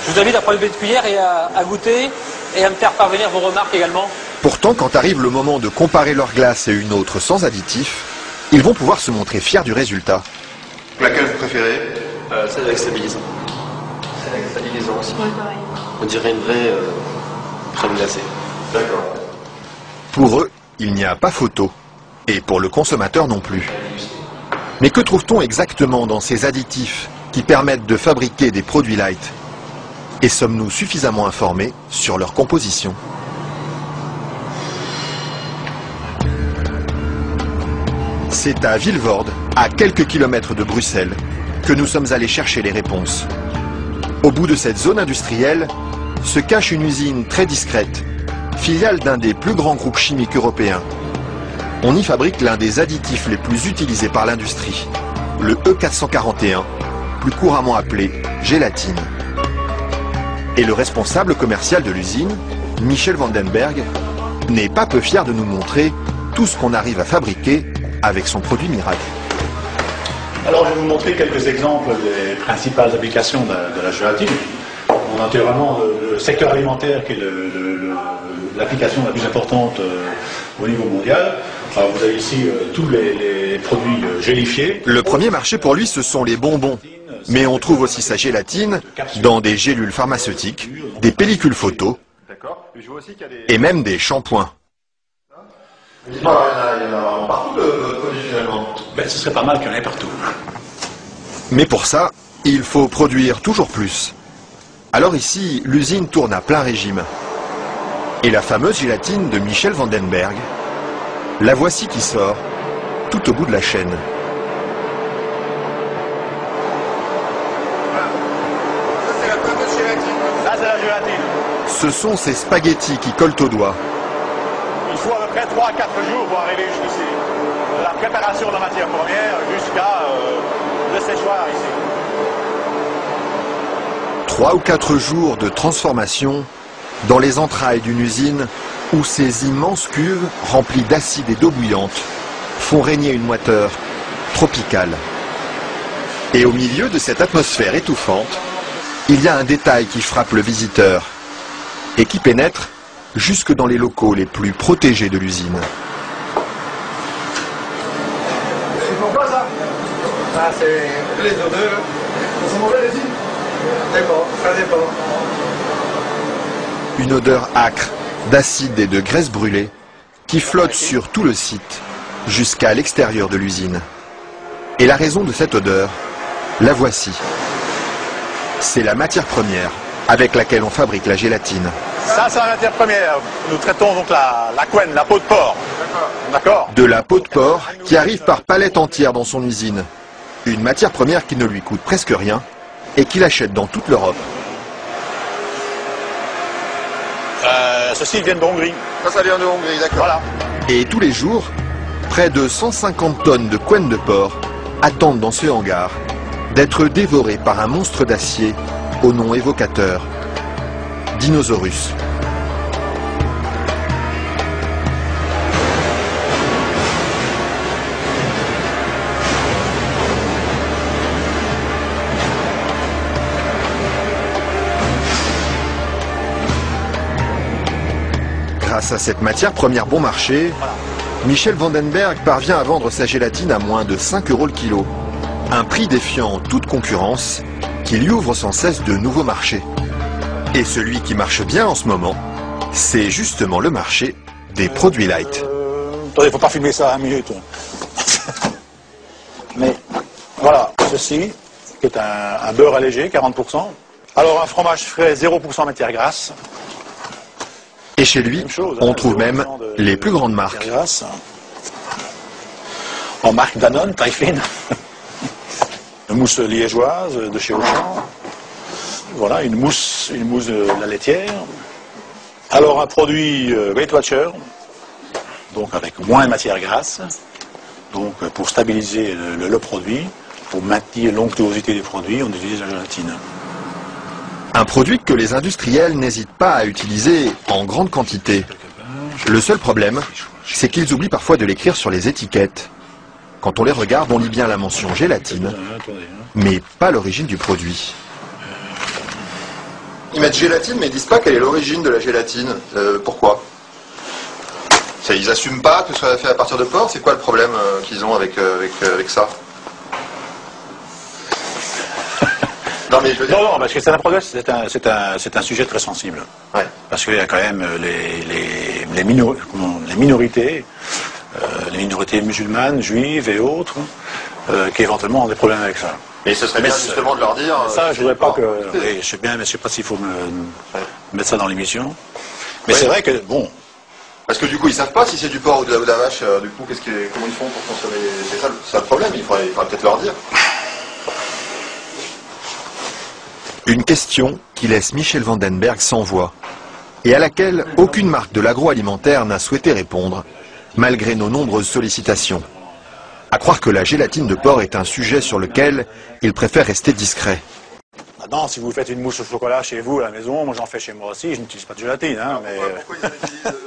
Je vous invite à prendre une petite cuillère et à goûter et à me faire parvenir vos remarques également. Pourtant, quand arrive le moment de comparer leur glace et une autre sans additifs, ils vont pouvoir se montrer fiers du résultat. Laquelle vous préférez? Celle avec stabilisant. Celle avec stabilisant aussi. Oui, pareil. On dirait une vraie crème glacée. D'accord. Pour eux, il n'y a pas photo. Et pour le consommateur non plus. Mais que trouve-t-on exactement dans ces additifs qui permettent de fabriquer des produits light? Et sommes-nous suffisamment informés sur leur composition? C'est à Vilvoorde, à quelques kilomètres de Bruxelles, que nous sommes allés chercher les réponses. Au bout de cette zone industrielle se cache une usine très discrète, filiale d'un des plus grands groupes chimiques européens. On y fabrique l'un des additifs les plus utilisés par l'industrie, le E441, plus couramment appelé gélatine. Et le responsable commercial de l'usine, Michel Vandenberg, n'est pas peu fier de nous montrer tout ce qu'on arrive à fabriquer avec son produit miracle. Alors je vais vous montrer quelques exemples des principales applications de la gélatine. On a naturellement le secteur alimentaire qui est l'application la plus importante au niveau mondial. Alors vous avez ici tous les produits gélifiés. Le premier marché pour lui, ce sont les bonbons. Mais on trouve aussi sa gélatine dans des gélules pharmaceutiques, des pellicules photos et même des shampoings. Il y en a partout de produits finalement. Ce serait pas mal qu'il y en ait partout. Mais pour ça, il faut produire toujours plus. Alors ici, l'usine tourne à plein régime. Et la fameuse gélatine de Michel Vandenberg, la voici qui sort, tout au bout de la chaîne. Ça c'est la fameuse gélatine. Ça c'est la gélatine. Ce sont ces spaghettis qui collent aux doigts. Il faut à peu près 3 à 4 jours pour arriver jusqu'ici. La préparation de la matière première jusqu'à le séchoir ici. 3 ou 4 jours de transformation dans les entrailles d'une usine où ces immenses cuves remplies d'acide et d'eau bouillante font régner une moiteur tropicale. Et au milieu de cette atmosphère étouffante, il y a un détail qui frappe le visiteur et qui pénètre jusque dans les locaux les plus protégés de l'usine. C'est pourquoi ça? Ah, c'est les odeurs. Elles sont mauvaises ici? Dépend, ça dépend. Une odeur âcre, d'acide et de graisse brûlée qui flotte sur tout le site jusqu'à l'extérieur de l'usine. Et la raison de cette odeur, la voici. C'est la matière première avec laquelle on fabrique la gélatine. Ça c'est la matière première. Nous traitons donc la couenne, la peau de porc. D'accord. De la peau de porc qui arrive par palette entière dans son usine. Une matière première qui ne lui coûte presque rien et qu'il achète dans toute l'Europe. Ceci vient de Hongrie. Ça vient de Hongrie, d'accord. Voilà. Et tous les jours, près de 150 tonnes de couenne de porc attendent dans ce hangar d'être dévorées par un monstre d'acier au nom évocateur, Dinosaurus. Grâce à cette matière première bon marché, Michel Vandenberg parvient à vendre sa gélatine à moins de 5 € le kilo. Un prix défiant toute concurrence qui lui ouvre sans cesse de nouveaux marchés. Et celui qui marche bien en ce moment, c'est justement le marché des produits light. Attendez, il faut pas filmer ça 1 minute. Mais voilà, ceci, qui est un beurre allégé, 40%. Alors un fromage frais, 0% matière grasse. Et chez lui, on trouve même les plus grandes marques. Grasse. En marque Danone, taille fine. Une mousse liégeoise de chez Auchan. Voilà, une mousse de la laitière. Alors un produit Weight Watcher, donc avec moins de matière grasse, donc pour stabiliser le produit, pour maintenir l'onctuosité des produits, on utilise la gélatine. Un produit que les industriels n'hésitent pas à utiliser en grande quantité. Le seul problème, c'est qu'ils oublient parfois de l'écrire sur les étiquettes. Quand on les regarde, on lit bien la mention gélatine, mais pas l'origine du produit. Ils mettent gélatine, mais ils disent pas quelle est l'origine de la gélatine. Pourquoi? Ils assument pas que ce soit fait à partir de porc. C'est quoi le problème qu'ils ont avec ça? Non, mais je veux dire... Non, parce que c'est un problème, c'est un sujet très sensible. Ouais. Parce qu'il y a quand même les minorités, les minorités musulmanes, juives et autres, qui éventuellement ont des problèmes avec ça. Et ce serait bien justement de leur dire... Ça, je voudrais pas que... Oui, je sais bien, mais je sais pas s'il faut mettre ça dans l'émission. Mais ouais. c'est vrai que, bon... Parce que du coup, ils savent pas si c'est du porc ou de la vache. Du coup, comment ils font pour consommer? C'est ça le problème. Il faudrait peut-être leur dire. Une question qui laisse Michel Vandenberg sans voix et à laquelle aucune marque de l'agroalimentaire n'a souhaité répondre, malgré nos nombreuses sollicitations. À croire que la gélatine de porc est un sujet sur lequel il préfère rester discret. Maintenant, si vous faites une mousse au chocolat chez vous à la maison, moi j'en fais chez moi aussi, je n'utilise pas de gélatine, hein, mais... Pourquoi ils en utilisent